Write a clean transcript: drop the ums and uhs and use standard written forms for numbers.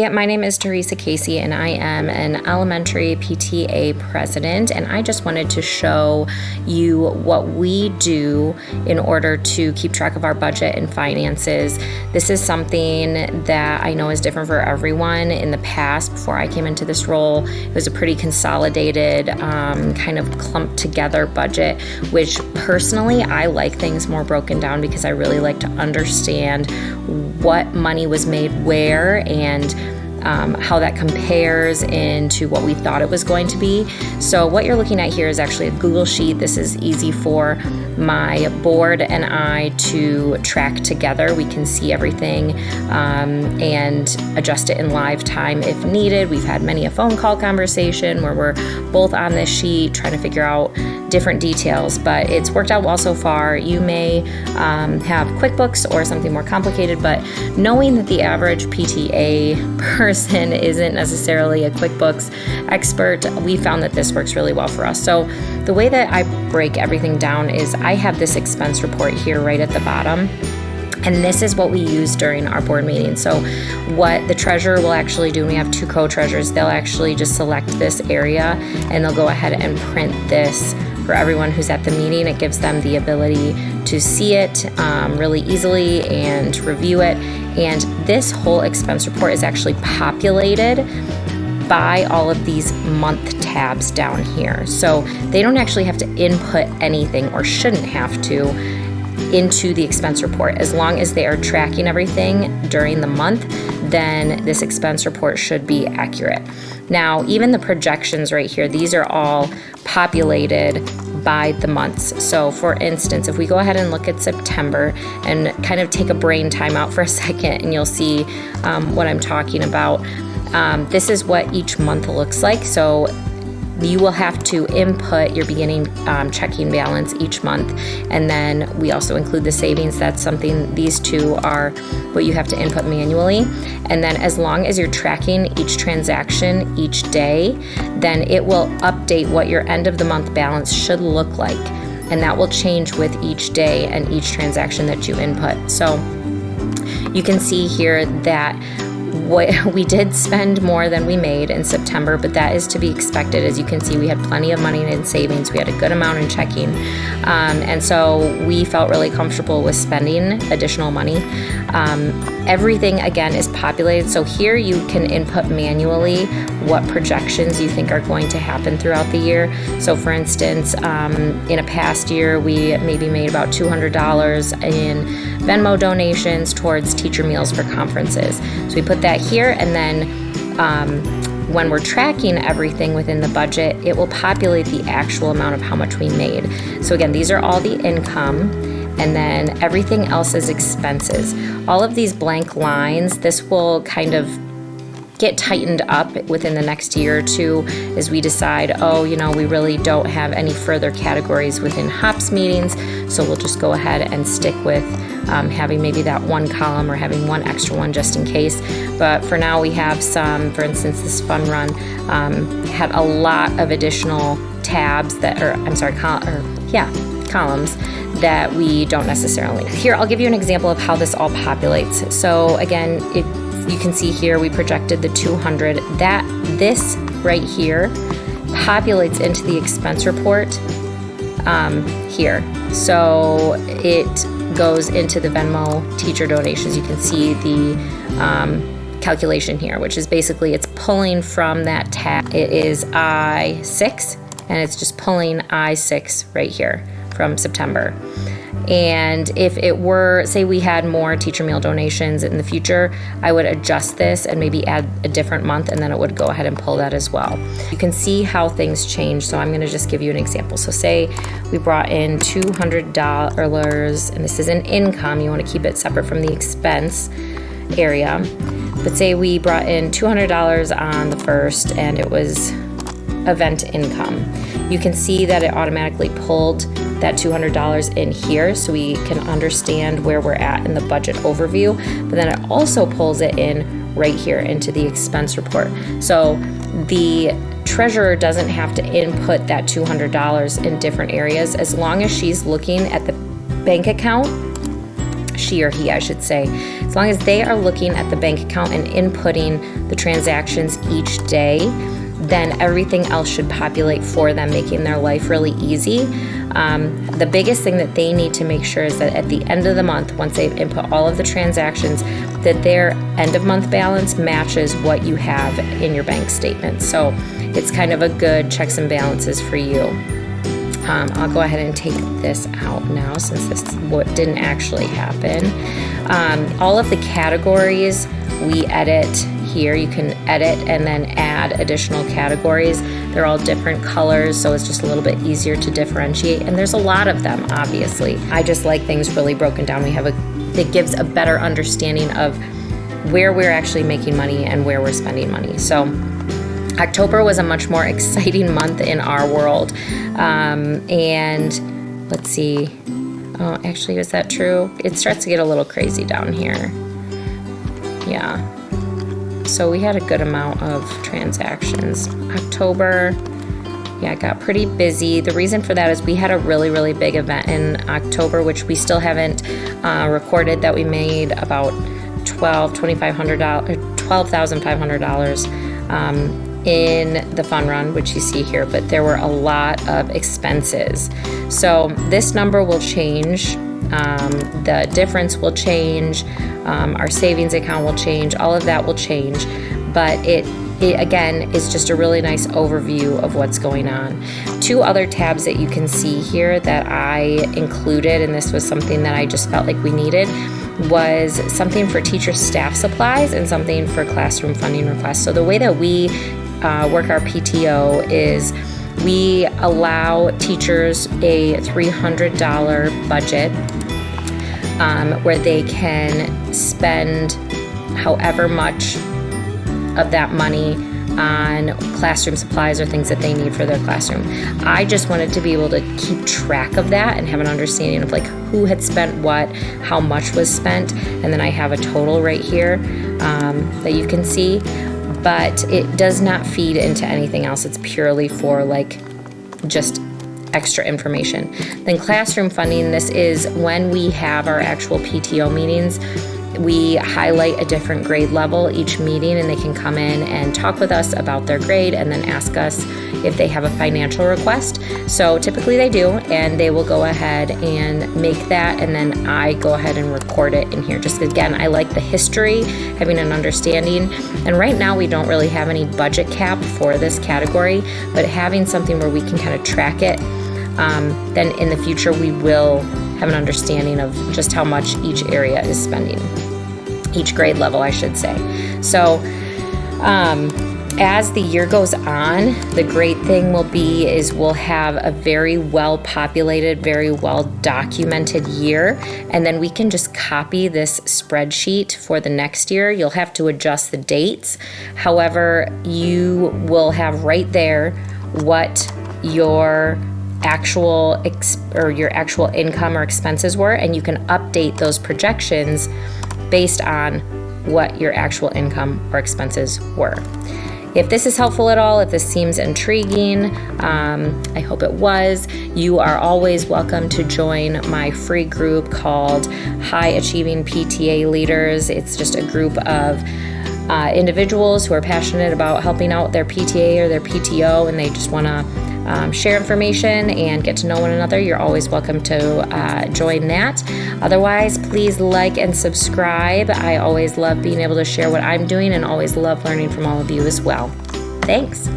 Yeah, my name is Teresa Casey and I am an elementary PTA president, and I just wanted to show you what we do in order to keep track of our budget and finances. This is something that I know is different for everyone. In the past, before I came into this role, it was a pretty consolidated, kind of clumped together budget, which personally I like things more broken down because I really like to understand what money was made where and how that compares into what we thought it was going to be. So what you're looking at here is actually a Google Sheet. This is easy for my board and I to track together. We can see everything and adjust it in live time if needed. We've had many a phone call conversation where we're both on this sheet trying to figure out different details, but it's worked out well so far. You may have QuickBooks or something more complicated, but knowing that the average PTA person isn't necessarily a QuickBooks expert, we found that this works really well for us. So the way that I break everything down is I have this expense report here right at the bottom. And this is what we use during our board meeting. So what the treasurer will actually do, and we have two co-treasurers, they'll actually just select this area and they'll go ahead and print this for everyone who's at the meeting. It gives them the ability to see it really easily and review it. And this whole expense report is actually populated by all of these month tabs down here. So they don't actually have to input anything, or shouldn't have to, into the expense report. As long as they are tracking everything during the month, then this expense report should be accurate. Now, even the projections right here, these are all populated by the months. So for instance, if we go ahead and look at September and kind of take a brain time out for a second, and you'll see what I'm talking about. This is what each month looks like. So you will have to input your beginning checking balance each month, and then we also include the savings. That's something, these two are what you have to input manually. And then as long as you're tracking each transaction each day, then it will update what your end of the month balance should look like, and that will change with each day and each transaction that you input. So you can see here that we did spend more than we made in September, but that is to be expected. As you can see, we had plenty of money in savings. We had a good amount in checking. And so we felt really comfortable with spending additional money. Everything, again, is populated. So here you can input manually what projections you think are going to happen throughout the year. So for instance, in a past year, we maybe made about $200 in Venmo donations towards teacher meals for conferences. So we put that here, and then when we're tracking everything within the budget, it will populate the actual amount of how much we made. So again, these are all the income, and then everything else is expenses. All of these blank lines, this will kind of get tightened up within the next year or two as we decide, oh, we really don't have any further categories within HOPS meetings, so we'll just go ahead and stick with having maybe that one column or having one extra one just in case. But for now, we have some, for instance, this fun run had a lot of additional tabs columns that we don't necessarily. Here, I'll give you an example of how this all populates. So again, you can see here we projected the 200. This right here populates into the expense report here. So it goes into the Venmo teacher donations. You can see the calculation here, which is basically it's pulling from that tab. It is I6, and it's just pulling I6 right here from September. And if it were, say we had more teacher meal donations in the future, I would adjust this and maybe add a different month, and then it would go ahead and pull that as well. You can see how things change. So I'm going to just give you an example. So say we brought in $200, and this is an income. You want to keep it separate from the expense area. But say we brought in $200 on the first, and it was event income. You can see that it automatically pulled that $200 in here, so we can understand where we're at in the budget overview, but then it also pulls it in right here into the expense report. So the treasurer doesn't have to input that $200 in different areas. As long as she's looking at the bank account, she or he, I should say, as long as they are looking at the bank account and inputting the transactions each day, then everything else should populate for them, making their life really easy. The biggest thing that they need to make sure is that at the end of the month, once they've input all of the transactions, that their end of month balance matches what you have in your bank statement. So it's kind of a good checks and balances for you. I'll go ahead and take this out now since this didn't actually happen. All of the categories we edit here. You can edit and then add additional categories. They're all different colors, so it's just a little bit easier to differentiate. And there's a lot of them, obviously. I just like things really broken down. It gives a better understanding of where we're actually making money and where we're spending money. So October was a much more exciting month in our world. And let's see. Oh, actually, is that true? It starts to get a little crazy down here. Yeah. So we had a good amount of transactions. October, yeah, got pretty busy. The reason for that is we had a really, really big event in October, which we still haven't recorded, that we made about $12,500 in the fun run, which you see here, but there were a lot of expenses. So this number will change. The difference will change. Our savings account will change. All of that will change. But it again is just a really nice overview of what's going on. Two other tabs that you can see here that I included, and this was something that I just felt like we needed, was something for teacher staff supplies and something for classroom funding requests. So the way that we work our PTO is we allow teachers a $300 budget where they can spend however much of that money on classroom supplies or things that they need for their classroom. I just wanted to be able to keep track of that and have an understanding of like who had spent what, how much was spent, and then I have a total right here that you can see. But it does not feed into anything else. It's purely for like just extra information. Then classroom funding, this is when we have our actual PTO meetings. We highlight a different grade level each meeting, and they can come in and talk with us about their grade and then ask us if they have a financial request. So typically they do, and they will go ahead and make that, and then I go ahead and record it in here. Just again, I like the history, having an understanding. And right now we don't really have any budget cap for this category, but having something where we can kind of track it, then in the future we will have an understanding of just how much each area is spending, each grade level, I should say. So as the year goes on, the great thing will be is we'll have a very well populated, very well documented year, and then we can just copy this spreadsheet for the next year. You'll have to adjust the dates. However, you will have right there what your actual income or expenses were, and you can update those projections based on what your actual income or expenses were. If this is helpful at all, if this seems intriguing, I hope it was. You are always welcome to join my free group called High Achieving PTA Leaders. It's just a group of individuals who are passionate about helping out their PTA or their PTO, and they just want to share information and get to know one another. You're always welcome to join that. Otherwise, please like and subscribe. I always love being able to share what I'm doing and always love learning from all of you as well. Thanks.